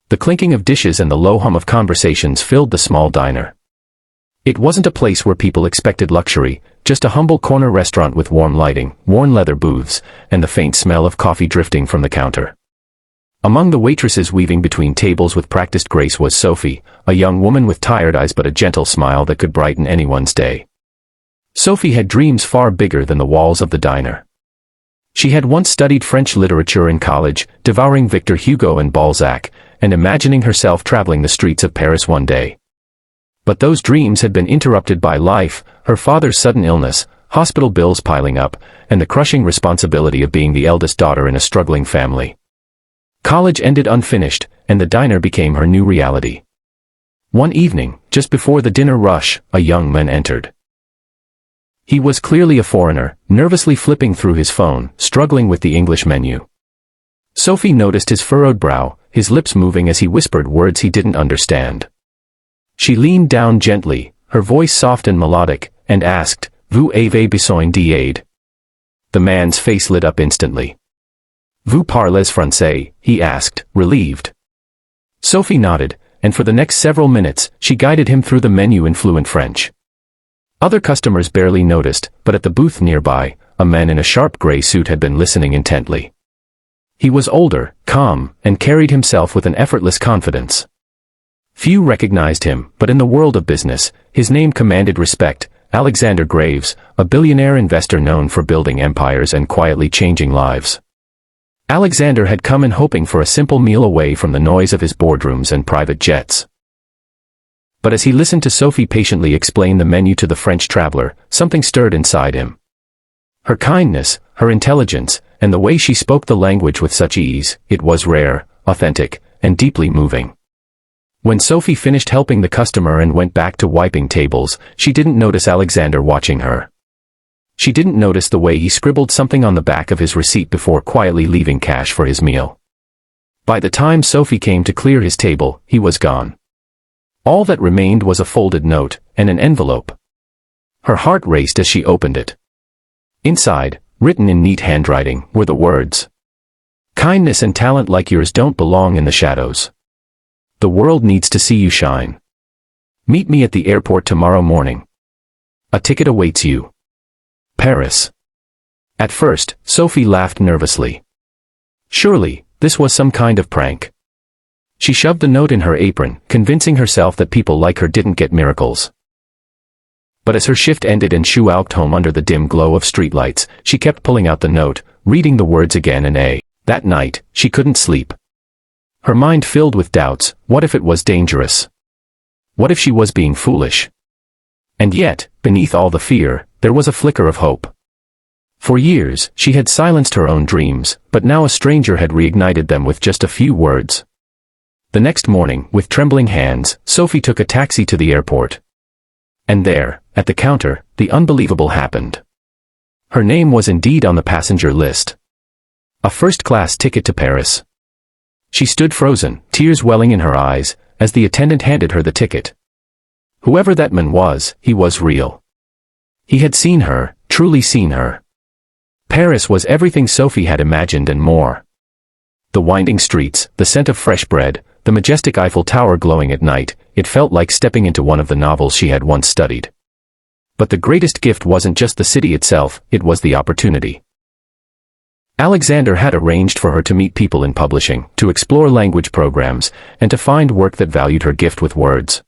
The clinking of dishes and the low hum of conversations filled the small diner. It wasn't a place where people expected luxury, just a humble corner restaurant with warm lighting, worn leather booths, and the faint smell of coffee drifting from the counter. Among the waitresses weaving between tables with practiced grace was Sophie, a young woman with tired eyes but a gentle smile that could brighten anyone's day. Sophie had dreams far bigger than the walls of the diner. She had once studied French literature in college, devouring Victor Hugo and Balzac, and imagining herself traveling the streets of Paris one day. But those dreams had been interrupted by life, her father's sudden illness, hospital bills piling up, and the crushing responsibility of being the eldest daughter in a struggling family. College ended unfinished, and the diner became her new reality. One evening, just before the dinner rush, a young man entered. He was clearly a foreigner, nervously flipping through his phone, struggling with the English menu. Sophie noticed his furrowed brow, his lips moving as he whispered words he didn't understand. She leaned down gently, her voice soft and melodic, and asked, "Vous avez besoin d'aide?" The man's face lit up instantly. "Vous parlez français?" he asked, relieved. Sophie nodded, and for the next several minutes, she guided him through the menu in fluent French. Other customers barely noticed, but at the booth nearby, a man in a sharp gray suit had been listening intently. He was older, calm, and carried himself with an effortless confidence. Few recognized him, but in the world of business, his name commanded respect. Alexander Graves, a billionaire investor known for building empires and quietly changing lives. Alexander had come in hoping for a simple meal away from the noise of his boardrooms and private jets. But as he listened to Sophie patiently explain the menu to the French traveler, something stirred inside him. Her kindness, her intelligence, and the way she spoke the language with such ease, it was rare, authentic, and deeply moving. When Sophie finished helping the customer and went back to wiping tables, she didn't notice Alexander watching her. She didn't notice the way he scribbled something on the back of his receipt before quietly leaving cash for his meal. By the time Sophie came to clear his table, he was gone. All that remained was a folded note, and an envelope. Her heart raced as she opened it. Inside, written in neat handwriting, were the words, "Kindness and talent like yours don't belong in the shadows. The world needs to see you shine. Meet me at the airport tomorrow morning. A ticket awaits you. Paris." At first, Sophie laughed nervously. Surely, this was some kind of prank. She shoved the note in her apron, convincing herself that people like her didn't get miracles. But as her shift ended and she walked home under the dim glow of streetlights, she kept pulling out the note, reading the words again and again. That night, she couldn't sleep. Her mind filled with doubts. What if it was dangerous? What if she was being foolish? And yet, beneath all the fear, there was a flicker of hope. For years, she had silenced her own dreams, but now a stranger had reignited them with just a few words. The next morning, with trembling hands, Sophie took a taxi to the airport. And there, at the counter, the unbelievable happened. Her name was indeed on the passenger list. A first-class ticket to Paris. She stood frozen, tears welling in her eyes, as the attendant handed her the ticket. Whoever that man was, he was real. He had seen her, truly seen her. Paris was everything Sophie had imagined and more. The winding streets, the scent of fresh bread, the majestic Eiffel Tower glowing at night, it felt like stepping into one of the novels she had once studied. But the greatest gift wasn't just the city itself, it was the opportunity. Alexander had arranged for her to meet people in publishing, to explore language programs, and to find work that valued her gift with words.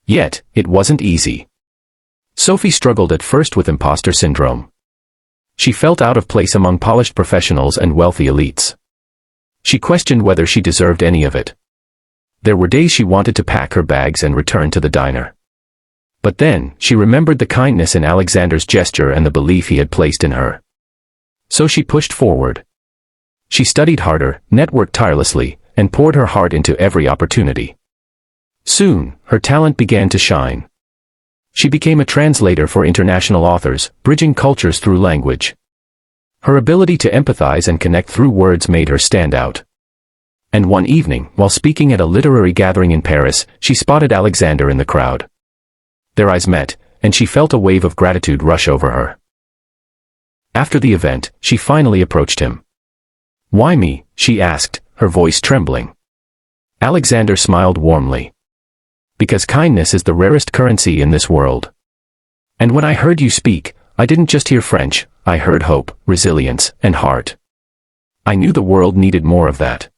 Yet, it wasn't easy. Sophie struggled at first with imposter syndrome. She felt out of place among polished professionals and wealthy elites. She questioned whether she deserved any of it. There were days she wanted to pack her bags and return to the diner. But then, she remembered the kindness in Alexander's gesture and the belief he had placed in her. So she pushed forward. She studied harder, networked tirelessly, and poured her heart into every opportunity. Soon, her talent began to shine. She became a translator for international authors, bridging cultures through language. Her ability to empathize and connect through words made her stand out. And one evening, while speaking at a literary gathering in Paris, she spotted Alexander in the crowd. Their eyes met, and she felt a wave of gratitude rush over her. After the event, she finally approached him. "Why me?" she asked, her voice trembling. Alexander smiled warmly. Because kindness is the rarest currency in this world. And when I heard you speak, I didn't just hear French, I heard hope, resilience, and heart. I knew the world needed more of that.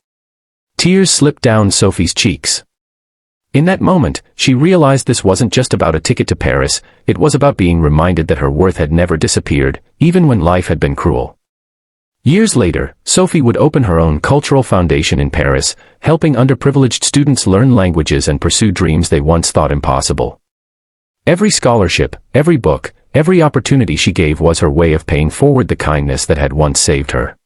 Tears slipped down Sophie's cheeks. In that moment, she realized this wasn't just about a ticket to Paris, it was about being reminded that her worth had never disappeared, even when life had been cruel. Years later, Sophie would open her own cultural foundation in Paris, helping underprivileged students learn languages and pursue dreams they once thought impossible. Every scholarship, every book, every opportunity she gave was her way of paying forward the kindness that had once saved her.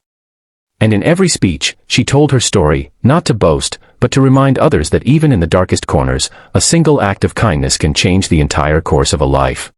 And in every speech, she told her story, not to boast, but to remind others that even in the darkest corners, a single act of kindness can change the entire course of a life.